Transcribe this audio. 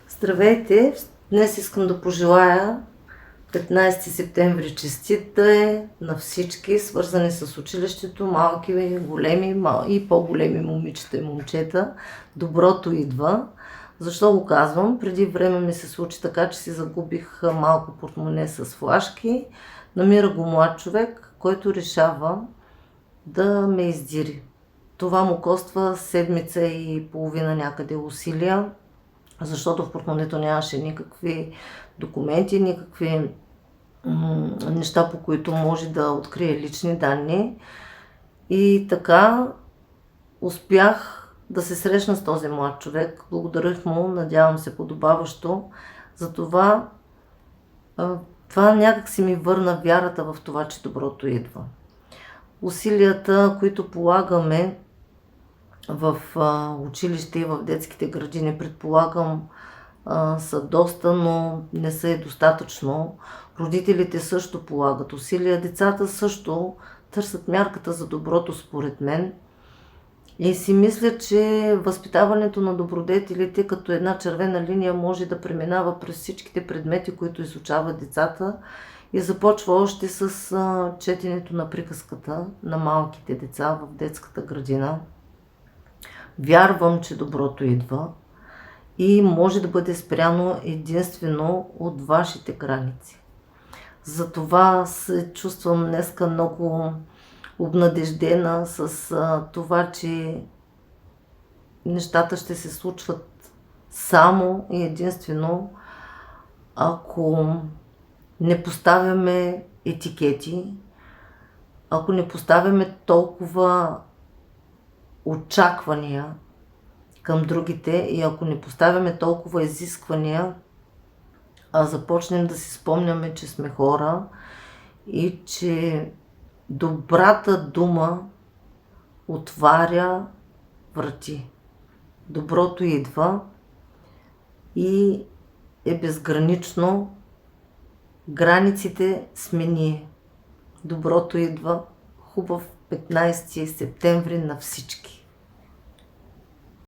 Здравейте! Днес искам да пожелая 15 септември честит да е на всички, свързани с училището, малки, големи и по-големи момичета и момчета. Доброто идва. Защо го казвам? Преди време ми се случи така, че си загубих малко портмоне с флашки. Намира го млад човек, който решава да ме издири. Това му коства седмица и половина някъде усилия, защото в портмонето нямаше никакви документи, никакви неща, по които може да открие лични данни. И така успях да се срещна с този млад човек. Благодарих му, надявам се подобаващо. Затова това някак си ми върна вярата в това, че доброто идва. Усилията, които полагаме в училище и в детските градини, предполагам, са доста, но не са и достатъчно. Родителите също полагат усилия, децата също търсят мярката за доброто, според мен. И си мисля, че възпитаването на добродетелите като една червена линия може да преминава през всичките предмети, които изучават децата, и започва още с четенето на приказката на малките деца в детската градина. Вярвам, че доброто идва и може да бъде спряно единствено от вашите граници. Затова се чувствам днеска много обнадеждена с това, че нещата ще се случват само и единствено ако не поставяме етикети, ако не поставяме толкова очаквания към другите и ако не поставяме толкова изисквания, а започнем да си спомняме, че сме хора и че добрата дума отваря врати. Доброто идва и е безгранично. Границите сме ние. Доброто идва. Хубав 15 септември на всички!